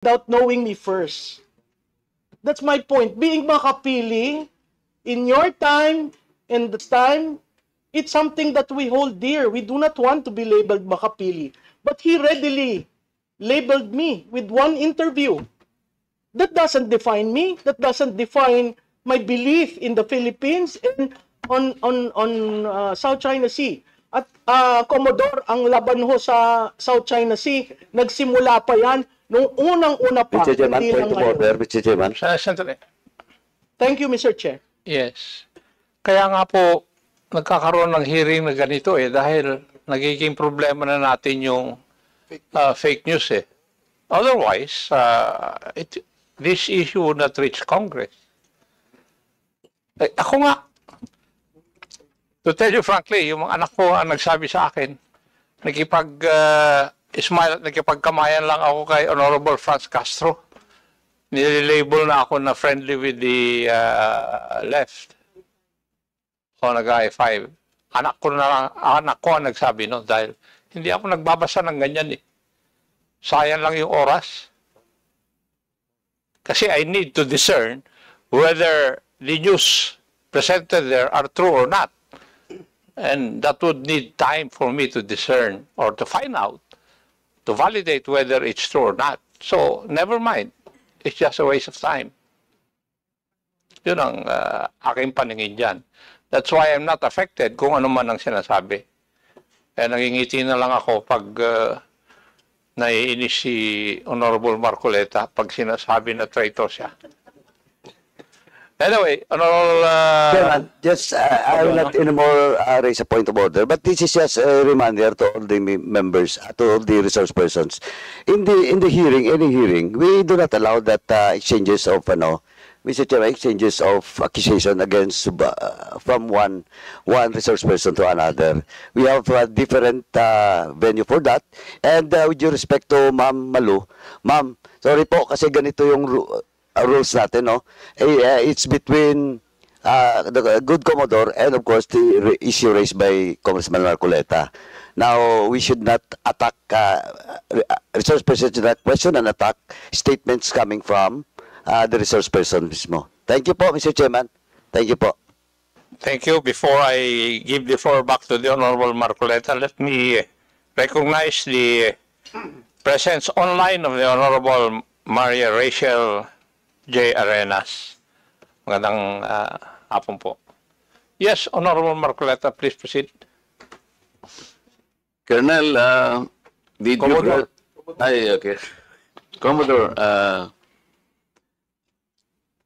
without knowing me first. That's my point. Being makapili in your time and the time, it's something that we hold dear. We do not want to be labeled makapili. But he readily labeled me with one interview. That doesn't define me. That doesn't define my belief in the Philippines and on South China Sea. At Commodore, ang laban ho sa South China Sea, nagsimula pa yan nung unang-una pa. Mr. Chairman, hindi point lang of ngayon. order, Mr. Chairman. Sandali. Thank you, Mr. Chair. Yes. Kaya nga po, nagkakaroon ng hearing na ganito dahil nagiging problema na natin yung fake news Otherwise, this issue would not reach Congress. Ako nga, to tell you frankly, yung mga anak ko ang nagsabi sa akin, smile at nakipagkamayan lang ako kay Honorable Franz Castro. Nililabel na ako na friendly with the left. O nag-I5. Anak ko ang nagsabi no dahil hindi ako nagbabasa ng ganyan Sayang lang yung oras. Kasi I need to discern whether the news presented there are true or not. And that would need time for me to discern or to find out, to validate whether it's true or not. So, never mind. It's just a waste of time. Yun ang aking paningin dyan. That's why I'm not affected kung ano man ang sinasabi. Nangingiti na lang ako pag naiinis si Honorable Marcoleta pag sinasabi na traitor siya. Anyway, Honorable... Chairman, just, I will not anymore raise a point of order, but this is just a reminder to all the members, to all the resource persons. In the hearing, any hearing, we do not allow that exchanges of, Mr. Chairman, exchanges of accusation against, from one resource person to another. We have a different venue for that. And with due respect to Ma'am Malu, Ma'am, sorry po kasi ganito yung rules natin, no? It's between the good Commodore and of course the issue raised by Congressman Marcoleta. Now, we should not attack resource person to that question and attack statements coming from the resource person mismo. Thank you po, Mr. Chairman. Thank you po. Thank you. Before I give the floor back to the Honorable Marcoleta, let me recognize the presence online of the Honorable Maria Rachel J. Arenas. Magandang hapon po. Yes, Honorable Marcoleta, please proceed. Colonel, did Commodore. okay. Commodore,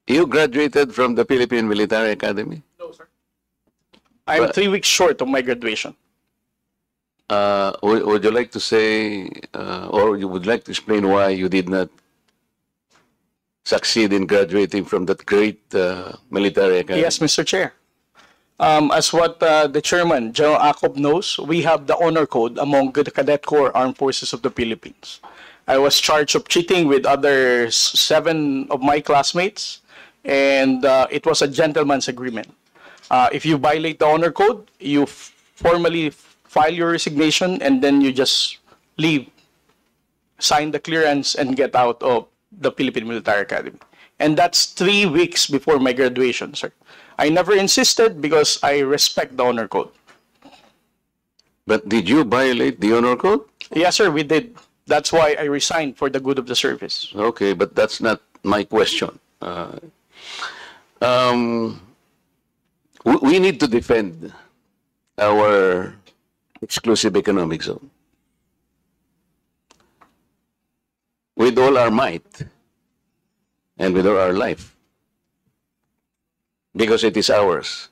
you graduated from the Philippine Military Academy? No, sir. I'm 3 weeks short of my graduation. Would you like to say, or you would like to explain why you did not succeed in graduating from that great military academy? Yes, Mr. Chair. As what the chairman, General Acob, knows, we have the honor code among the Cadet Corps Armed Forces of the Philippines. I was charged of cheating with other 7 of my classmates, and it was a gentleman's agreement. If you violate the honor code, you formally file your resignation, and then you just leave, sign the clearance, and get out of the Philippine Military Academy. And that's 3 weeks before my graduation, sir. I never insisted because I respect the honor code. But did you violate the honor code? Yes, sir, we did. That's why I resigned for the good of the service. Okay, but that's not my question. We need to defend our exclusive economic zone with all our might and with all our life, because it is ours.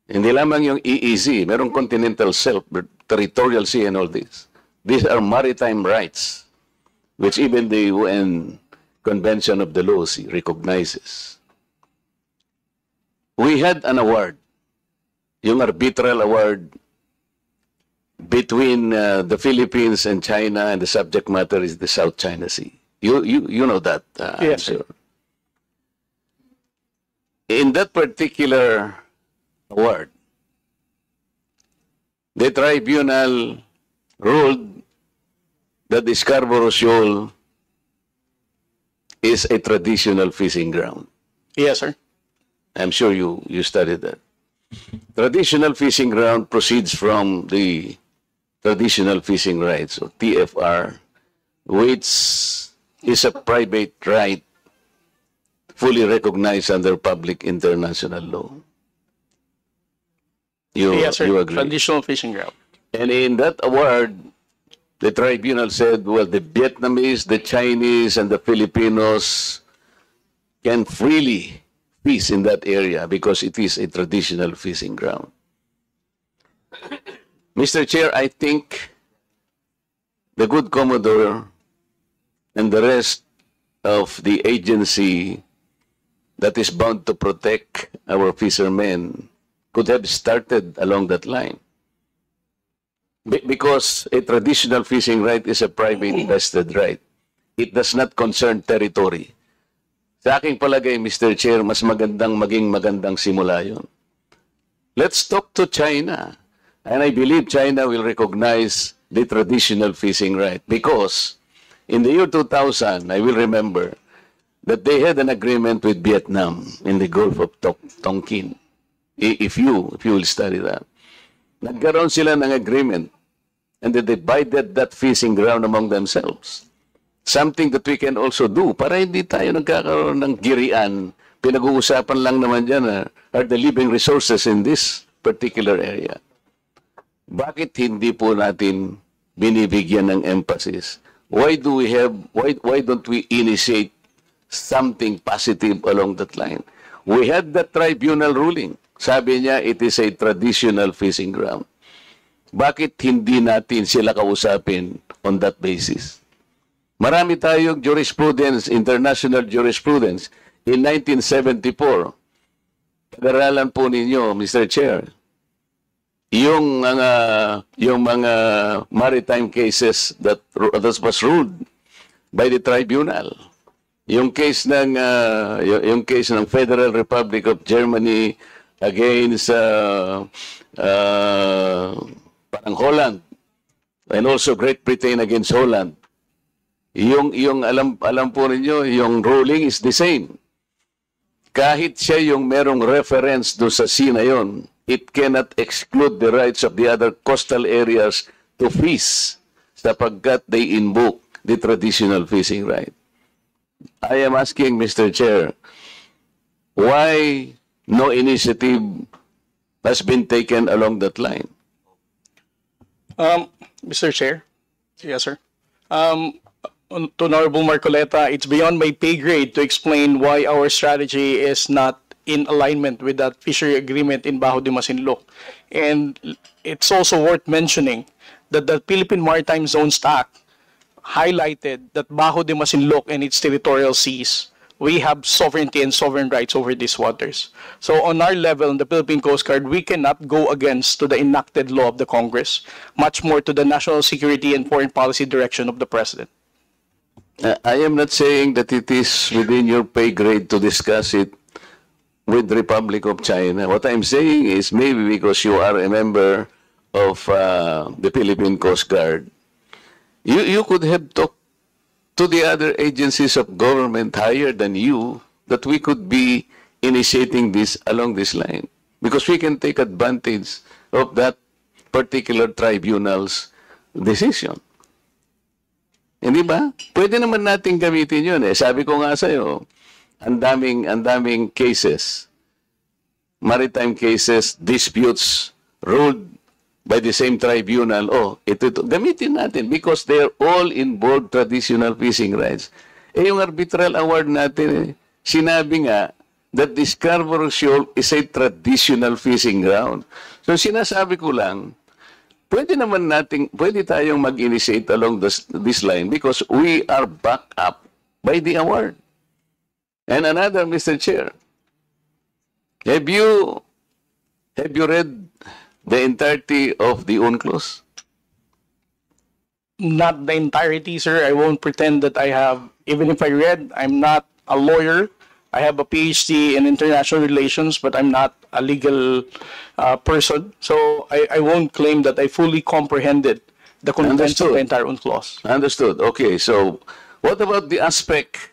Hindi lamang yung EEZ, merong continental shelf, territorial sea and all this. These are maritime rights, which even the UN Convention of the Law recognizes. We had an award, yung arbitral award between the Philippines and China, and the subject matter is the South China Sea. You know that, Yes, I'm sure. In that particular award, the tribunal ruled that the Scarborough Shoal is a traditional fishing ground. Yes, sir. I'm sure you studied that. Traditional fishing ground proceeds from the traditional fishing rights, or TFR, which is a private right fully recognized under public international law. Yes, sir. You agree? Traditional fishing ground. And in that award, the tribunal said, well, the Vietnamese, the Chinese, and the Filipinos can freely fish in that area because it is a traditional fishing ground. Mr. Chair, I think the good Commodore and the rest of the agency that is bound to protect our fishermen could have started along that line. Because a traditional fishing right is a private vested right. It does not concern territory. Sa aking palagay, Mr. Chair, mas magandang maging magandang simula yun. Let's talk to China. And I believe China will recognize the traditional fishing right. Because in the year 2000, I will remember that they had an agreement with Vietnam in the Gulf of Tonkin. If you will study that. Nagkaroon sila ng agreement and they divided that fishing ground among themselves. Something that we can also do para hindi tayo nagkakaroon ng girian. Pinag-uusapan lang naman dyan are the living resources in this particular area. Bakit hindi po natin binibigyan ng emphasis? Why don't we initiate something positive along that line? We had that tribunal ruling. Sabi niya, it is a traditional fishing ground. Bakit hindi natin sila kausapin on that basis? Marami tayong jurisprudence, international jurisprudence. In 1974, pag-aralan po ninyo, Mr. Chair, yung mga maritime cases that was ruled by the tribunal. Yung case ng Federal Republic of Germany against parang Holland, and also Great Britain against Holland. Yung alam po ninyo, yung ruling is the same. Kahit siya yung merong reference do sa sea na yon, it cannot exclude the rights of the other coastal areas to fish sapagkat they invoke the traditional fishing right. I am asking, Mr. Chair, why no initiative has been taken along that line? Mr. Chair. Yes, sir. To Honorable Marcoleta, it's beyond my pay grade to explain why our strategy is not in alignment with that fishery agreement in Bajo de Masinloc. And it's also worth mentioning that the Philippine Maritime Zones Act highlighted that Bajo de Masinloc and its territorial seas, we have sovereignty and sovereign rights over these waters. So on our level, in the Philippine Coast Guard, we cannot go against to the enacted law of the Congress, much more to the national security and foreign policy direction of the President. I am not saying that it is within your pay grade to discuss it with the Republic of China. What I'm saying is maybe because you are a member of the Philippine Coast Guard, you could have talked to the other agencies of government higher than you that we could be initiating this along this line. Because we can take advantage of that particular tribunal's decision. Hindi ba? Pwede naman natin gamitin yun eh. Sabi ko nga sa'yo, ang daming cases, maritime cases, disputes ruled by the same tribunal. Oh, ito. Gamitin natin because they are all involved traditional fishing rights. Eh, yung arbitral award natin, eh, sinabi nga that the Scarborough Shoal is a traditional fishing ground. So, sinasabi ko lang, pwede tayong mag-initiate along this line because we are backed up by the award. And another, Mr. Chair, have you read the entirety of the UNCLOS? Not the entirety, sir. I won't pretend that I have. Even if I read, I'm not a lawyer. I have a PhD in international relations, but I'm not a legal person. So I won't claim that I fully comprehended the contents of the entire UNCLOS. Understood. Okay, so what about the aspect